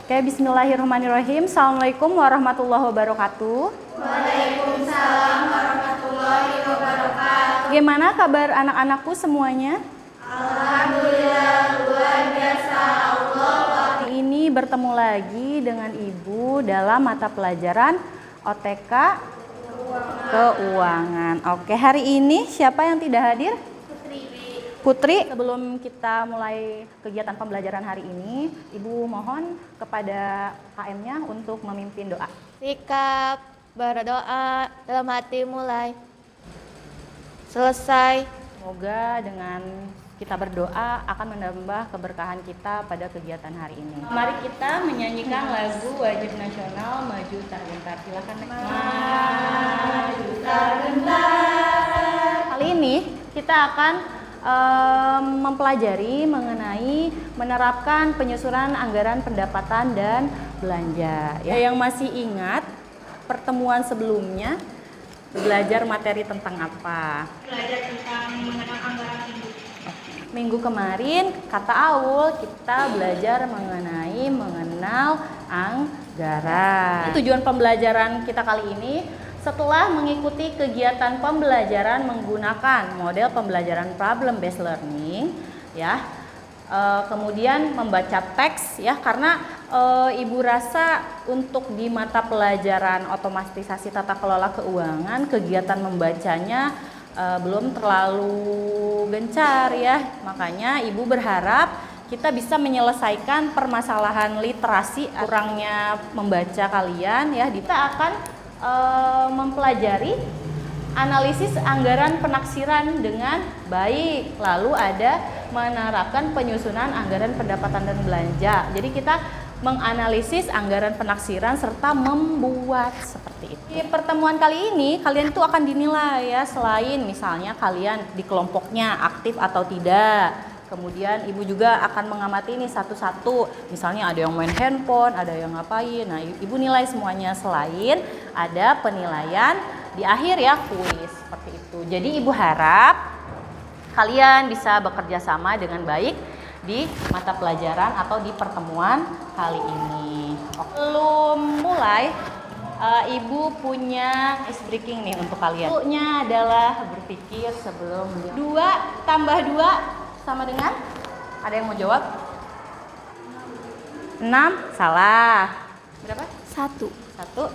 Oke, bismillahirrahmanirrahim. Assalamualaikum warahmatullahi wabarakatuh. Waalaikumsalam warahmatullahi wabarakatuh. Gimana kabar anak-anakku semuanya? Alhamdulillah, luar biasa. Allah. Hari ini bertemu lagi dengan Ibu dalam mata pelajaran OTK Keuangan. Oke, hari ini siapa yang tidak hadir? Putri, sebelum kita mulai kegiatan pembelajaran hari ini, Ibu mohon kepada KM-nya untuk memimpin doa. Sikap berdoa dalam hati mulai selesai. Semoga dengan kita berdoa akan menambah keberkahan kita pada kegiatan hari ini. Mari kita menyanyikan lagu wajib nasional Maju Tak Gentar. Silakan. Maju Tak Gentar. Kali ini kita akan mempelajari mengenai menerapkan penyusunan anggaran pendapatan dan belanja. Ya, yang masih ingat pertemuan sebelumnya belajar materi tentang apa? Belajar tentang mengenal anggaran ibu. Minggu kemarin kata Aul kita belajar mengenai mengenal anggaran. Tujuan pembelajaran kita kali ini setelah mengikuti kegiatan pembelajaran menggunakan model pembelajaran problem based learning, ya, kemudian membaca teks, ya, karena Ibu rasa untuk di mata pelajaran otomatisasi tata kelola keuangan kegiatan membacanya belum terlalu gencar, ya, makanya Ibu berharap kita bisa menyelesaikan permasalahan literasi kurangnya membaca kalian, ya. Kita akan mempelajari analisis anggaran penaksiran dengan baik, lalu ada menerapkan penyusunan anggaran pendapatan dan belanja. Jadi kita menganalisis anggaran penaksiran serta membuat seperti itu. Di pertemuan kali ini kalian itu akan dinilai, ya, selain misalnya kalian di kelompoknya aktif atau tidak. Kemudian Ibu juga akan mengamati ini satu-satu. Misalnya ada yang main handphone, ada yang ngapain. Nah, Ibu nilai semuanya, selain ada penilaian di akhir, ya, kuis seperti itu. Jadi Ibu harap kalian bisa bekerja sama dengan baik di mata pelajaran atau di pertemuan kali ini. Belum mulai, Ibu punya ice breaking nih untuk kalian. Nya adalah berpikir sebelum 2 tambah 2 sama dengan, ada yang mau jawab? 6, salah. Berapa? 1. 1,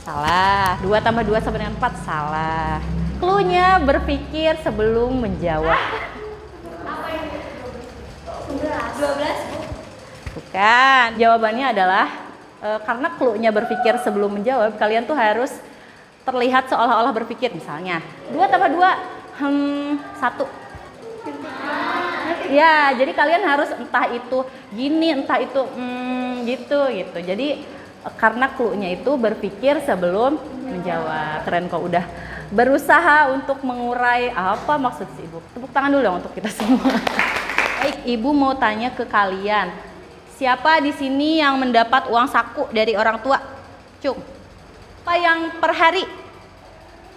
salah. 2 tambah 2 sama dengan 4, salah. Cluenya berpikir sebelum menjawab. 12. Bukan. Jawabannya adalah karena cluenya berpikir sebelum menjawab, kalian tuh harus terlihat seolah-olah berpikir. Misalnya 2 tambah 2, 1. Ya, jadi kalian harus entah itu gini, entah itu gitu. Jadi karena cluenya itu berpikir sebelum menjawab. Keren kok udah berusaha untuk mengurai apa maksud si Ibu. Tepuk tangan dulu dong untuk kita semua. Baik, Ibu mau tanya ke kalian. Siapa di sini yang mendapat uang saku dari orang tua? Cung. Apa yang per hari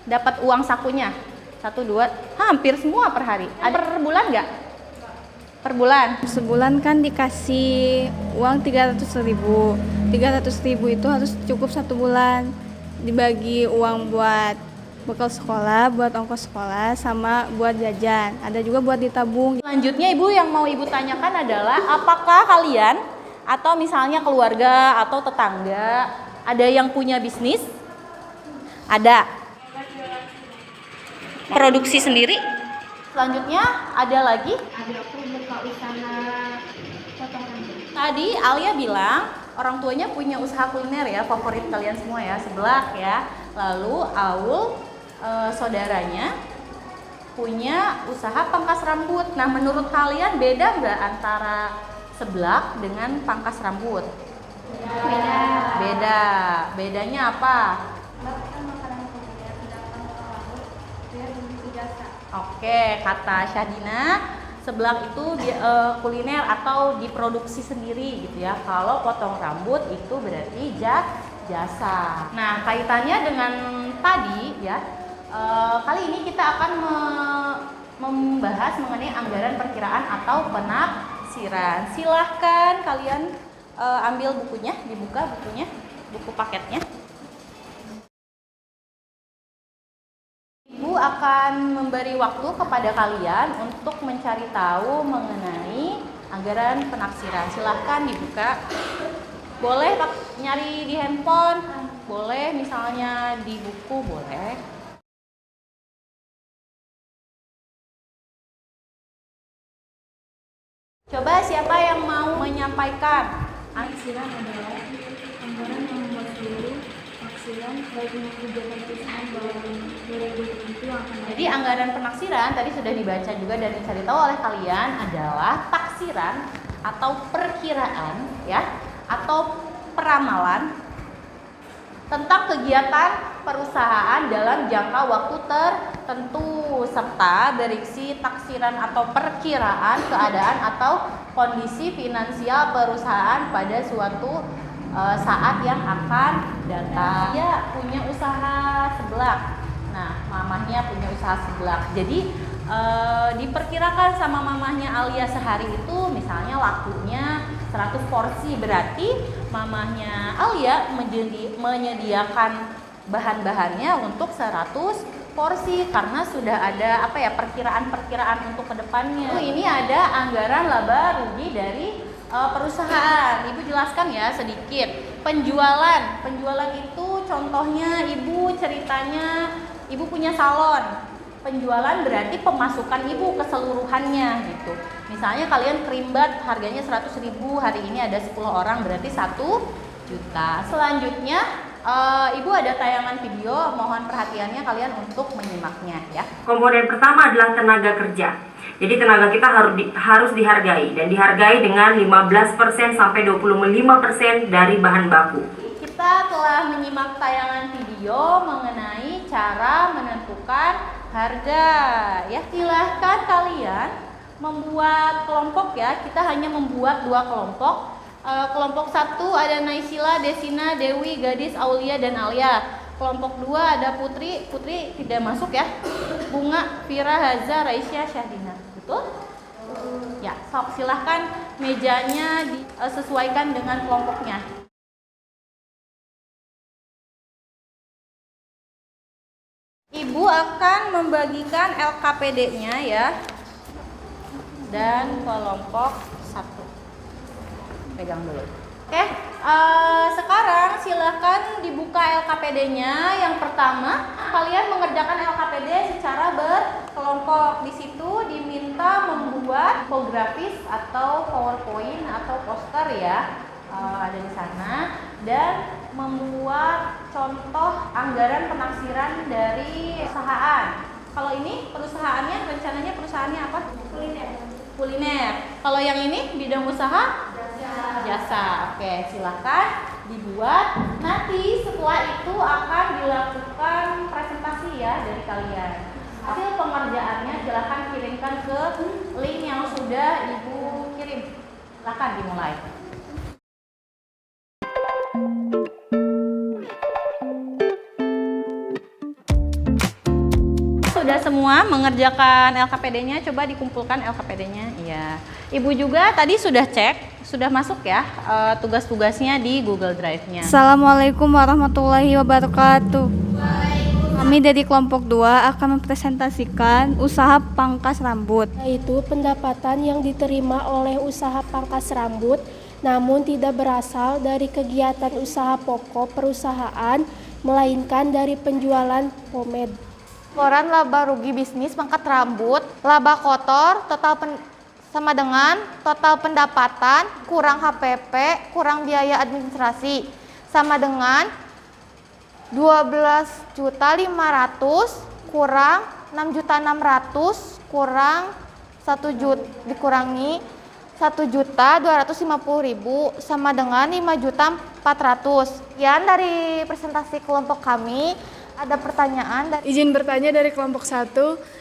dapat uang sakunya? 1, 2, hampir semua per hari. Ada per bulan nggak? Per bulan? Sebulan kan dikasih uang 300.000. 300.000 itu harus cukup 1 bulan. Dibagi uang buat bekal sekolah, buat ongkos sekolah, sama buat jajan. Ada juga buat ditabung. Selanjutnya Ibu yang mau Ibu tanyakan adalah apakah kalian atau misalnya keluarga atau tetangga ada yang punya bisnis? Ada. Produksi sendiri? Selanjutnya ada lagi? Ada aku buka usaha potong rambut. Tadi Alia bilang orang tuanya punya usaha kuliner, ya, favorit kalian semua, ya, seblak, ya. Lalu Aul saudaranya punya usaha pangkas rambut. Nah, menurut kalian beda nggak antara seblak dengan pangkas rambut? Beda. Beda. Bedanya apa? Oke, kata Syadina, seblak itu kuliner atau diproduksi sendiri gitu, ya. Kalau potong rambut itu berarti jasa. Nah, kaitannya dengan tadi, ya, kali ini kita akan membahas mengenai anggaran perkiraan atau penaksiran. Silahkan kalian ambil bukunya, dibuka bukunya, buku paketnya. Ibu akan memberi waktu kepada kalian untuk mencari tahu mengenai anggaran penaksiran. Silahkan dibuka. Boleh nyari di handphone, boleh misalnya di buku, boleh. Coba siapa yang mau menyampaikan? Taksiran adalah anggaran yang membuat seluruh taksiran baik untuk kegiatan perusahaan maupun tertentu yang akan Jadi anggaran penaksiran tadi sudah dibaca juga dan dicari tahu oleh kalian adalah taksiran atau perkiraan ya atau peramalan tentang kegiatan perusahaan dalam jangka waktu tertentu serta berisi taksiran atau perkiraan keadaan atau kondisi finansial perusahaan pada suatu saat yang akan datang. Dia punya usaha seblak. Nah, mamahnya punya usaha seblak. Jadi diperkirakan sama mamahnya Alia sehari itu misalnya lakunya 100 porsi, berarti mamahnya Alia menyediakan bahan-bahannya untuk 100 porsi karena sudah ada perkiraan-perkiraan untuk kedepannya. Ini ada anggaran laba rugi dari perusahaan. Ibu jelaskan ya sedikit. Penjualan itu contohnya ibu ceritanya ibu punya salon. Penjualan berarti pemasukan ibu keseluruhannya gitu. Misalnya kalian kerimbat harganya 100.000, hari ini ada 10 orang berarti 1 juta. Selanjutnya ibu ada tayangan video, mohon perhatiannya kalian untuk menyimaknya ya. Komponen pertama adalah tenaga kerja. Jadi tenaga kita harus dihargai dan dihargai dengan 15% sampai 25% dari bahan baku. Kita telah menyimak tayangan video mengenai cara menentukan harga ya. Silahkan kalian membuat kelompok ya. Kita hanya membuat 2 kelompok. Kelompok 1 ada Naisila, Desina, Dewi, Gadis, Aulia, dan Alia. Kelompok 2 ada Putri tidak masuk ya. Bunga, Vira, Haza, Raisya, Syahdina. Betul? Ya, sok silahkan mejanya disesuaikan dengan kelompoknya. Ibu akan membagikan LKPD-nya ya. Dan kelompok 1. Pegang dulu. Oke, sekarang silahkan dibuka LKPD-nya. Yang pertama, kalian mengerjakan LKPD secara berkelompok. Di situ diminta membuat infografis atau PowerPoint atau poster ya, ada di sana, dan membuat contoh anggaran penaksiran dari perusahaan. Kalau ini perusahaannya, rencananya perusahaannya apa? Kuliner. Kalau yang ini bidang usaha? Jasa. Oke, silakan dibuat. Nanti setelah itu akan dilakukan presentasi ya dari kalian. Hasil pengerjaannya silakan kirimkan ke link yang sudah Ibu kirim. Silakan dimulai. Sudah semua mengerjakan LKPD-nya, coba dikumpulkan LKPD-nya. Iya. Ibu juga tadi sudah cek, sudah masuk ya tugas-tugasnya di Google Drive-nya. Assalamualaikum warahmatullahi wabarakatuh. Kami dari kelompok 2 akan mempresentasikan usaha pangkas rambut. yaitu pendapatan yang diterima oleh usaha pangkas rambut namun tidak berasal dari kegiatan usaha pokok perusahaan melainkan dari penjualan pomade. Laporan laba rugi bisnis pangkat rambut, laba kotor, sama dengan total pendapatan kurang HPP, kurang biaya administrasi, sama dengan 12.500 kurang 6.600 kurang 1 juta dikurangi 1.250.000 sama dengan 5.400.000. Sekian dari presentasi kelompok kami. Ada pertanyaan dari Izin bertanya dari kelompok 1,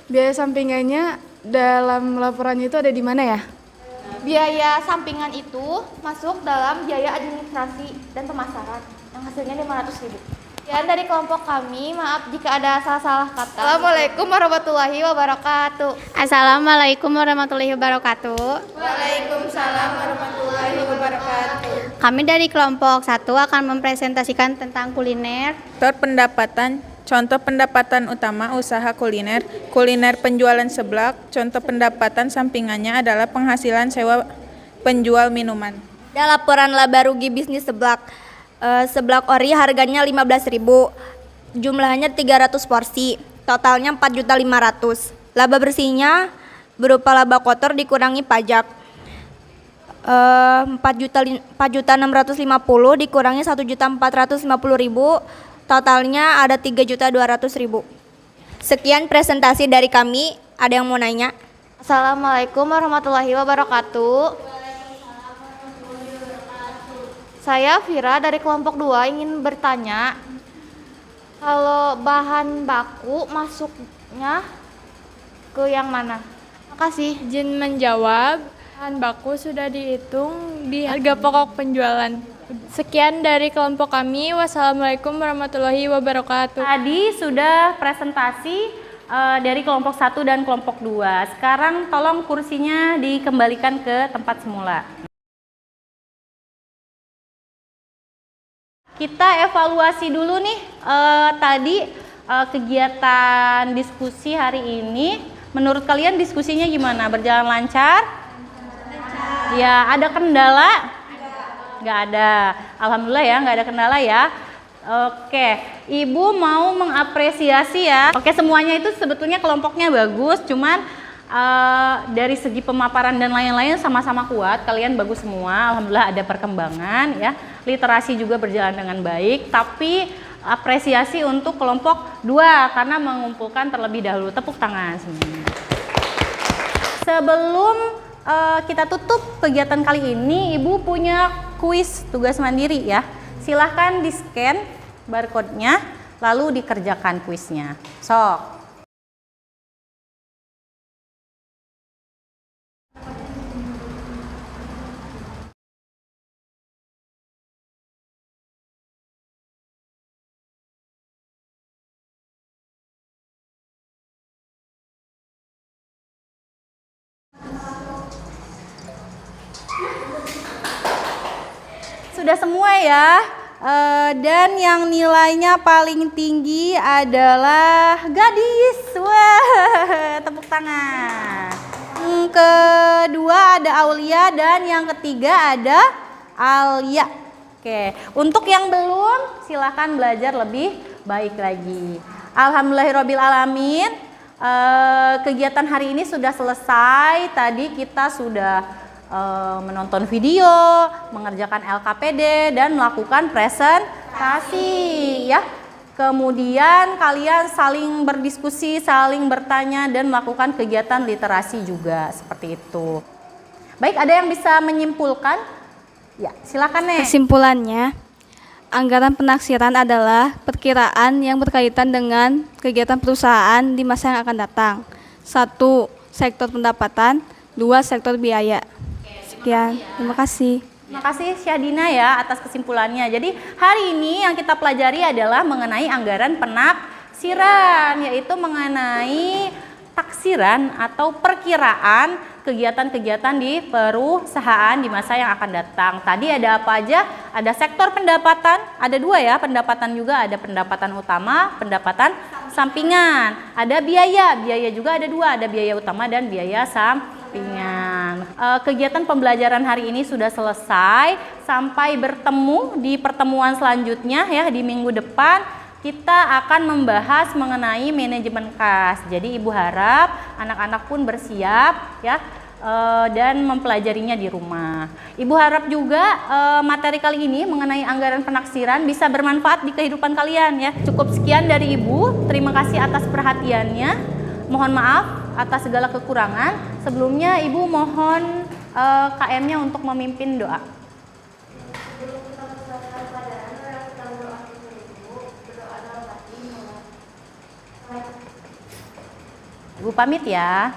biaya sampingannya dalam laporannya itu ada di mana ya? biaya sampingan itu masuk dalam biaya administrasi dan pemasaran yang hasilnya 500.000. Sekian dari kelompok kami, maaf jika ada salah-salah kata. Assalamualaikum warahmatullahi wabarakatuh. Assalamualaikum warahmatullahi wabarakatuh. Waalaikumsalam warahmatullahi wabarakatuh. Kami dari kelompok 1 akan mempresentasikan tentang kuliner. Sektor pendapatan, contoh pendapatan utama usaha kuliner, kuliner penjualan seblak, contoh pendapatan sampingannya adalah penghasilan sewa penjual minuman. Ada laporan laba rugi bisnis seblak. Seblak ori harganya 15.000, jumlahnya 300 porsi, totalnya 4.500.000. Laba bersihnya berupa laba kotor dikurangi pajak. 4.650 dikurangi 1.450.000, totalnya ada 3.200.000. Sekian presentasi dari kami. Ada yang mau nanya? Assalamualaikum warahmatullahi wabarakatuh. Saya Vira dari kelompok 2 ingin bertanya, kalau bahan baku masuknya ke yang mana? Makasih. Izin menjawab, bahan baku sudah dihitung di harga pokok penjualan. Sekian dari kelompok kami. Wassalamualaikum warahmatullahi wabarakatuh. Tadi sudah presentasi dari kelompok 1 dan kelompok 2. Sekarang tolong kursinya dikembalikan ke tempat semula. Kita evaluasi dulu nih tadi kegiatan diskusi hari ini. Menurut kalian diskusinya gimana? Berjalan lancar? Ya, ada kendala? Nggak ada. Alhamdulillah ya, nggak ada kendala ya. Oke, Ibu mau mengapresiasi ya. Oke, semuanya itu sebetulnya kelompoknya bagus, cuman dari segi pemaparan dan lain-lain sama-sama kuat. Kalian bagus semua, alhamdulillah ada perkembangan ya. Literasi juga berjalan dengan baik, tapi apresiasi untuk kelompok 2 karena mengumpulkan terlebih dahulu. Tepuk tangan semuanya. Sebelum kita tutup kegiatan kali ini, Ibu punya kuis tugas mandiri ya. Silahkan di-scan barcode-nya, lalu dikerjakan kuisnya. Sok. Sudah semua ya, dan yang nilainya paling tinggi adalah gadis. Wah, tepuk tangan. Yang kedua ada Aulia dan yang ketiga ada Alia. Oke, untuk yang belum silahkan belajar lebih baik lagi. Alhamdulillahirobbilalamin, kegiatan hari ini sudah selesai. Tadi kita sudah menonton video, mengerjakan LKPD dan melakukan presentasi ya. Kemudian kalian saling berdiskusi, saling bertanya dan melakukan kegiatan literasi juga seperti itu. Baik, ada yang bisa menyimpulkan? Ya, silakan Nek. Kesimpulannya, anggaran penaksiran adalah perkiraan yang berkaitan dengan kegiatan perusahaan di masa yang akan datang. 1. Sektor pendapatan, 2. Sektor biaya. Sekian, terima kasih. Terima kasih Syadina ya atas kesimpulannya. Jadi hari ini yang kita pelajari adalah mengenai anggaran penaksiran, yaitu mengenai taksiran atau perkiraan kegiatan-kegiatan di perusahaan di masa yang akan datang. Tadi ada apa aja? Ada sektor pendapatan, ada 2 ya, pendapatan juga, ada pendapatan utama, pendapatan sampingan. Ada biaya, biaya juga ada 2, ada biaya utama dan biaya sampingan. Kegiatan pembelajaran hari ini sudah selesai. Sampai bertemu di pertemuan selanjutnya ya, di minggu depan kita akan membahas mengenai manajemen kas. Jadi Ibu harap anak-anak pun bersiap ya dan mempelajarinya di rumah. Ibu harap juga materi kali ini mengenai anggaran penaksiran bisa bermanfaat di kehidupan kalian ya. Cukup sekian dari Ibu. Terima kasih atas perhatiannya. Mohon maaf atas segala kekurangan. Sebelumnya Ibu mohon KM-nya untuk memimpin doa. Ibu pamit ya.